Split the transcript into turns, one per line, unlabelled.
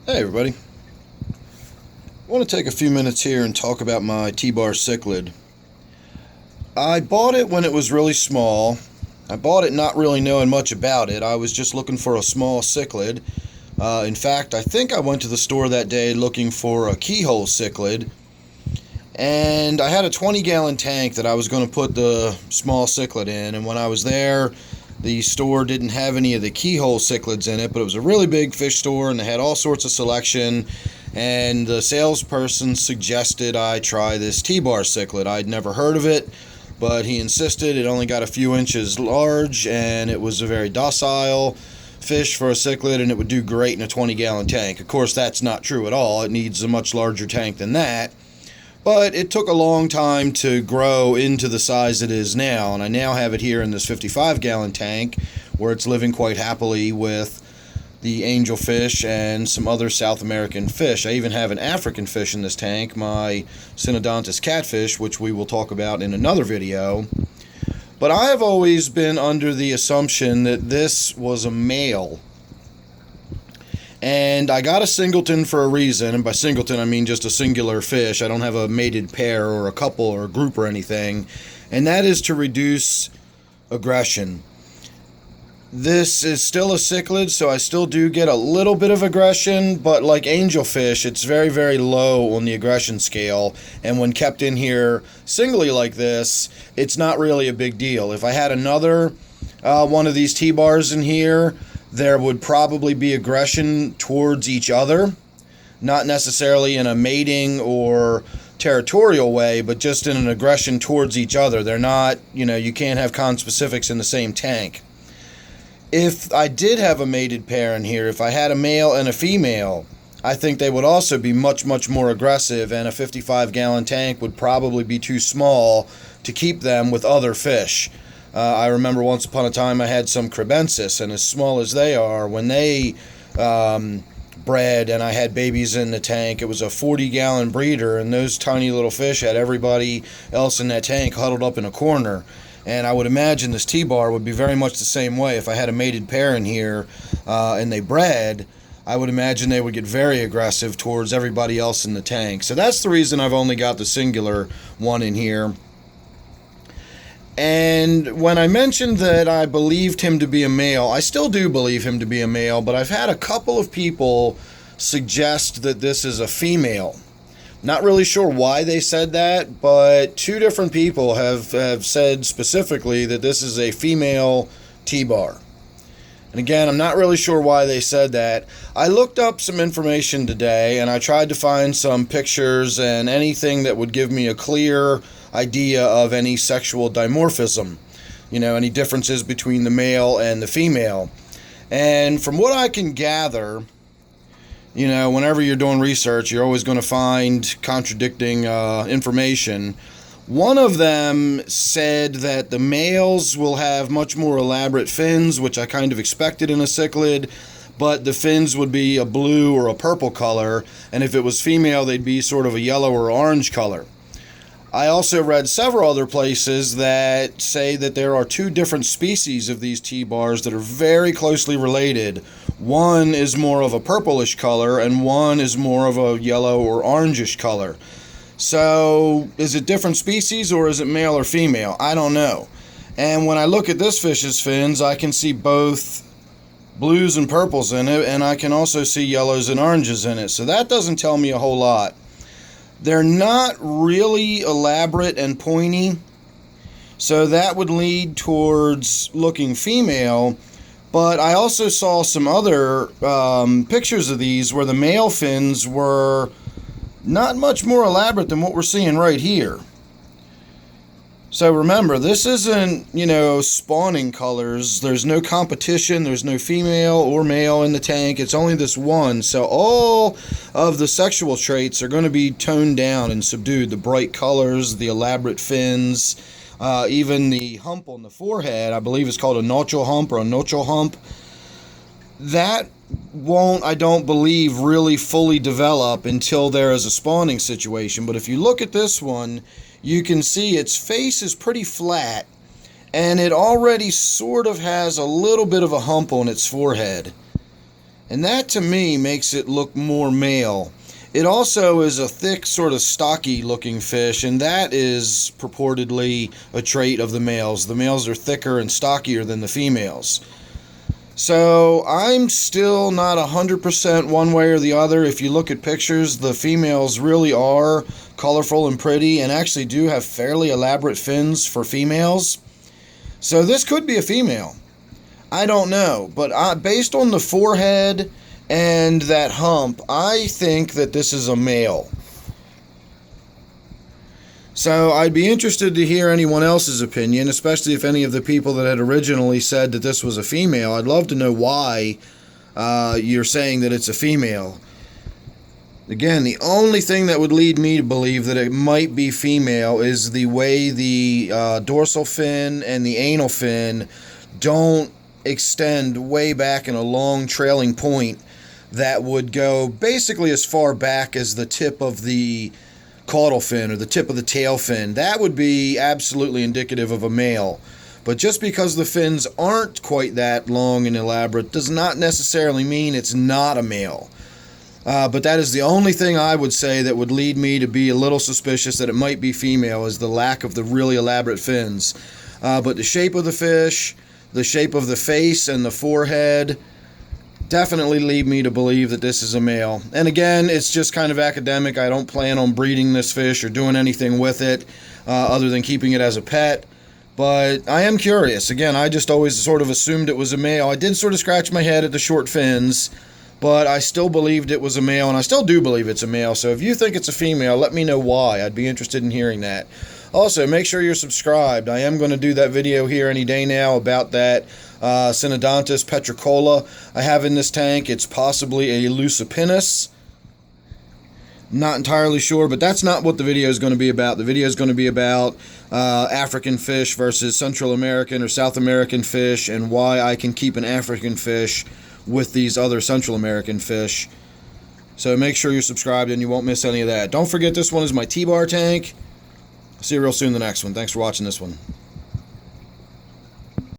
Hey everybody, I want to take a few minutes here and talk about my T-bar cichlid. I bought it when it was really small. I bought it not really knowing much about it. I was just looking for a small cichlid. In fact, I think I went to the store that day looking for a keyhole cichlid, and I had a 20-gallon tank that I was going to put the small cichlid in, and when I was there, the store didn't have any of the keyhole cichlids in it, but it was a really big fish store and they had all sorts of selection, and the salesperson suggested I try this T-bar cichlid. I'd never heard of it, but he insisted. It only got a few inches large and it was a very docile fish for a cichlid, and it would do great in a 20-gallon tank. Of course, that's not true at all. It needs a much larger tank than that. But it took a long time to grow into the size it is now, and I now have it here in this 55-gallon tank where it's living quite happily with the angelfish and some other South American fish. I even have an African fish in this tank, my Synodontis catfish, which we will talk about in another video. But I have always been under the assumption that this was a male. And I got a singleton for a reason, and by singleton I mean just a singular fish. I don't have a mated pair or a couple or a group or anything, and that is to reduce aggression. This is still a cichlid, so I still do get a little bit of aggression, but like angelfish, it's very, very low on the aggression scale, and when kept in here singly like this, it's not really a big deal. If I had another one of these T-bars in here, there would probably be aggression towards each other, not necessarily in a mating or territorial way, but just in an aggression towards each other. They're not, you can't have conspecifics in the same tank. If I did have a mated pair in here, if I had a male and a female, I think they would also be much, much more aggressive, and a 55-gallon tank would probably be too small to keep them with other fish. I remember once upon a time I had some cribensis, and as small as they are, when they bred and I had babies in the tank, it was a 40-gallon breeder, and those tiny little fish had everybody else in that tank huddled up in a corner. And I would imagine this T-bar would be very much the same way. If I had a mated pair in here and they bred, I would imagine they would get very aggressive towards everybody else in the tank. So that's the reason I've only got the singular one in here. And when I mentioned that I believed him to be a male, I still do believe him to be a male, but I've had a couple of people suggest that this is a female. Not really sure why they said that, but two different people have said specifically that this is a female T-bar. And again, I'm not really sure why they said that. I looked up some information today, and I tried to find some pictures and anything that would give me a clear idea of any sexual dimorphism, any differences between the male and the female. And from what I can gather, whenever you're doing research, you're always going to find contradicting information. One of them said that the males will have much more elaborate fins, which I kind of expected in a cichlid, but the fins would be a blue or a purple color, and if it was female, they'd be sort of a yellow or orange color. I also read several other places that say that there are two different species of these T-bars that are very closely related. One is more of a purplish color, and one is more of a yellow or orangish color. So, is it different species, or is it male or female? I don't know. And when I look at this fish's fins, I can see both blues and purples in it, and I can also see yellows and oranges in it. So that doesn't tell me a whole lot. They're not really elaborate and pointy, so that would lead towards looking female. But I also saw some other pictures of these where the male fins were not much more elaborate than what we're seeing right here. So remember, this isn't, spawning colors. There's no competition. There's no female or male in the tank. It's only this one. So all of the sexual traits are going to be toned down and subdued. The bright colors, the elaborate fins, even the hump on the forehead, I believe it's called a nochal hump or a nochal hump. That won't, I don't believe, really fully develop until there is a spawning situation. But if you look at this one, you can see its face is pretty flat, and it already sort of has a little bit of a hump on its forehead. And that to me makes it look more male. It also is a thick, sort of stocky looking fish, and that is purportedly a trait of the males. The males are thicker and stockier than the females. So I'm still not 100% one way or the other. If you look at pictures, the females really are colorful and pretty and actually do have fairly elaborate fins for females. So this could be a female. I don't know, but based on the forehead and that hump, I think that this is a male. So I'd be interested to hear anyone else's opinion, especially if any of the people that had originally said that this was a female. I'd love to know why you're saying that it's a female. Again, the only thing that would lead me to believe that it might be female is the way the dorsal fin and the anal fin don't extend way back in a long trailing point that would go basically as far back as the tip of the caudal fin or the tip of the tail fin. That would be absolutely indicative of a male. But just because the fins aren't quite that long and elaborate does not necessarily mean it's not a male. But that is the only thing I would say that would lead me to be a little suspicious that it might be female, is the lack of the really elaborate fins. But the shape of the fish, the shape of the face and the forehead definitely lead me to believe that this is a male. And again, it's just kind of academic. I don't plan on breeding this fish or doing anything with it other than keeping it as a pet. But I am curious. Again, I just always sort of assumed it was a male. I did sort of scratch my head at the short fins, but I still believed it was a male, and I still do believe it's a male. So if you think it's a female, let me know why. I'd be interested in hearing that. Also, make sure you're subscribed. I am going to do that video here any day now about that Synodontis petricola I have in this tank. It's possibly a Lucipinus. Not entirely sure, but that's not what the video is going to be about. The video is going to be about African fish versus Central American or South American fish, and why I can keep an African fish with these other Central American fish. So make sure you're subscribed and you won't miss any of that. Don't forget, this one is my T-bar tank. See you real soon in the next one. Thanks for watching this one.